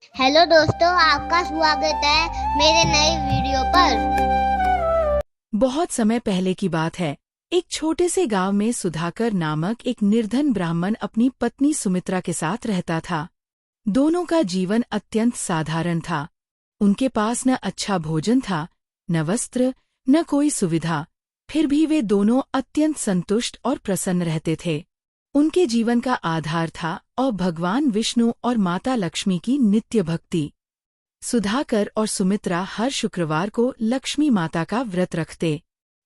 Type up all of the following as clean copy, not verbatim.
Hello दोस्तों, आपका स्वागत है मेरे नए वीडियो पर। बहुत समय पहले की बात है। एक छोटे से गांव में सुधाकर नामक एक निर्धन ब्राह्मण अपनी पत्नी सुमित्रा के साथ रहता था। दोनों का जीवन अत्यंत साधारण था। उनके पास न अच्छा भोजन था, न वस्त्र, न कोई सुविधा। फिर भी वे दोनों अत्यंत संतुष्ट और प्रसन्न रहते थे। उनके जीवन का आधार था और भगवान विष्णु और माता लक्ष्मी की नित्य भक्ति। सुधाकर और सुमित्रा हर शुक्रवार को लक्ष्मी माता का व्रत रखते।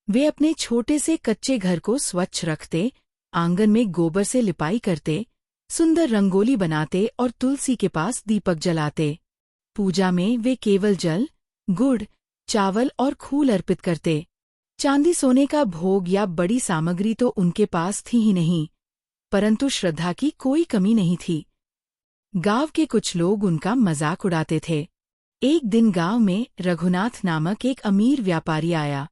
वे अपने छोटे से कच्चे घर को स्वच्छ रखते, आंगन में गोबर से लिपाई करते, सुंदर रंगोली बनाते और तुलसी के पास दीपक जलाते। पूजा में वे केवल जल, गुड़, चावल और फूल अर्पित करते। चांदी सोने का भोग या बड़ी सामग्री तो उनके पास थी ही नहीं, परंतु श्रद्धा की कोई कमी नहीं थी। गांव के कुछ लोग उनका मजाक उड़ाते थे। एक दिन गांव में रघुनाथ नामक एक अमीर व्यापारी आया।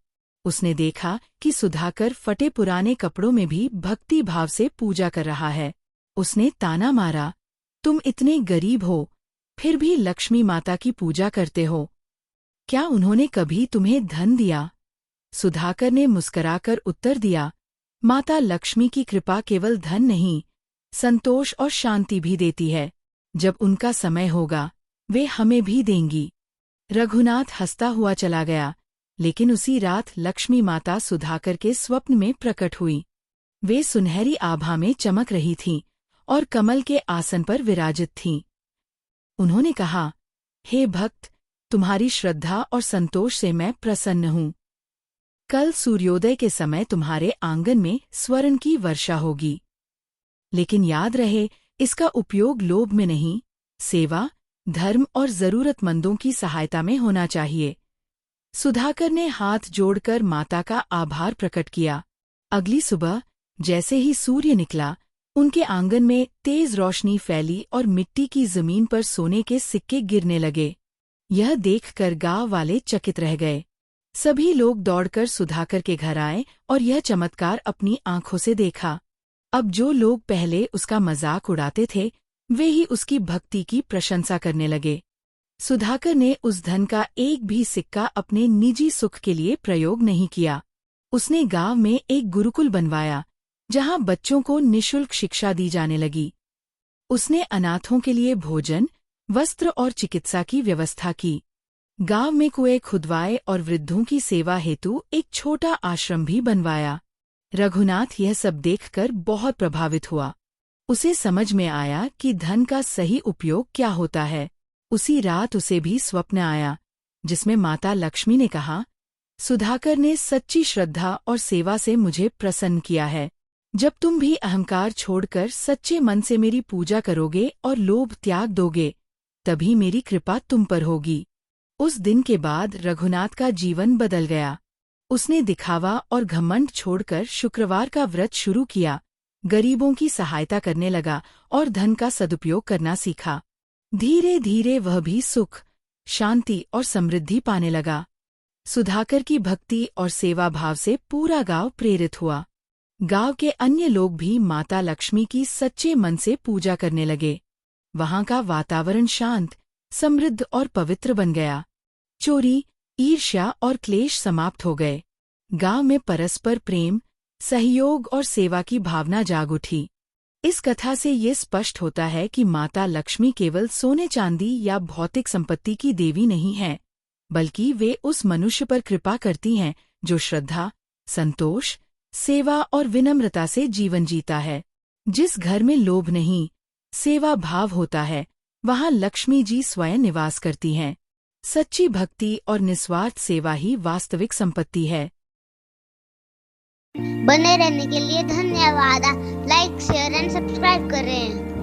उसने देखा कि सुधाकर फटे पुराने कपड़ों में भी भक्ति भाव से पूजा कर रहा है। उसने ताना मारा, तुम इतने गरीब हो, फिर भी लक्ष्मी माता की पूजा करते हो। क्या उन्होंने कभी तुम्हें धन दिया? सुधाकर ने मुस्कराकर उत्तर दिया, माता लक्ष्मी की कृपा केवल धन नहीं, संतोष और शांति भी देती है। जब उनका समय होगा, वे हमें भी देंगी। रघुनाथ हंसता हुआ चला गया, लेकिन उसी रात लक्ष्मी माता सुधाकर के स्वप्न में प्रकट हुई। वे सुनहरी आभा में चमक रही थीं और कमल के आसन पर विराजित थीं। उन्होंने कहा, हे भक्त, तुम्हारी श्रद्धा और संतोष से मैं प्रसन्न हूँ। कल सूर्योदय के समय तुम्हारे आंगन में स्वर्ण की वर्षा होगी। लेकिन याद रहे, इसका उपयोग लोभ में नहीं, सेवा, धर्म और जरूरतमंदों की सहायता में होना चाहिए। सुधाकर ने हाथ जोड़कर माता का आभार प्रकट किया। अगली सुबह जैसे ही सूर्य निकला, उनके आंगन में तेज रोशनी फैली और मिट्टी की जमीन पर सोने के सिक्के गिरने लगे। यह देखकर गांव वाले चकित रह गए। सभी लोग दौड़कर सुधाकर के घर आए और यह चमत्कार अपनी आंखों से देखा। अब जो लोग पहले उसका मजाक उड़ाते थे, वे ही उसकी भक्ति की प्रशंसा करने लगे। सुधाकर ने उस धन का एक भी सिक्का अपने निजी सुख के लिए प्रयोग नहीं किया। उसने गांव में एक गुरुकुल बनवाया, जहां बच्चों को निःशुल्क शिक्षा दी जाने लगी। उसने अनाथों के लिए भोजन, वस्त्र और चिकित्सा की व्यवस्था की। गांव में कुएं खुदवाए और वृद्धों की सेवा हेतु एक छोटा आश्रम भी बनवाया। रघुनाथ यह सब देखकर बहुत प्रभावित हुआ। उसे समझ में आया कि धन का सही उपयोग क्या होता है। उसी रात उसे भी स्वप्न आया, जिसमें माता लक्ष्मी ने कहा, सुधाकर ने सच्ची श्रद्धा और सेवा से मुझे प्रसन्न किया है। जब तुम भी अहंकार छोड़कर सच्चे मन से मेरी पूजा करोगे और लोभ त्याग दोगे, तभी मेरी कृपा तुम पर होगी। उस दिन के बाद रघुनाथ का जीवन बदल गया। उसने दिखावा और घमंड छोड़कर शुक्रवार का व्रत शुरू किया, गरीबों की सहायता करने लगा और धन का सदुपयोग करना सीखा। धीरे धीरे वह भी सुख, शांति और समृद्धि पाने लगा। सुधाकर की भक्ति और सेवा भाव से पूरा गांव प्रेरित हुआ। गांव के अन्य लोग भी माता लक्ष्मी की सच्चे मन से पूजा करने लगे। वहां का वातावरण शांत, समृद्ध और पवित्र बन गया। चोरी, ईर्ष्या और क्लेश समाप्त हो गए। गांव में परस्पर प्रेम, सहयोग और सेवा की भावना जाग उठी। इस कथा से ये स्पष्ट होता है कि माता लक्ष्मी केवल सोने चांदी या भौतिक संपत्ति की देवी नहीं है, बल्कि वे उस मनुष्य पर कृपा करती हैं जो श्रद्धा, संतोष, सेवा और विनम्रता से जीवन जीता है। जिस घर में लोभ नहीं, सेवा भाव होता है, वहां लक्ष्मी जी स्वयं निवास करती हैं। सच्ची भक्ति और निस्वार्थ सेवा ही वास्तविक संपत्ति है। बने रहने के लिए धन्यवाद। लाइक, शेयर एंड सब्सक्राइब करें।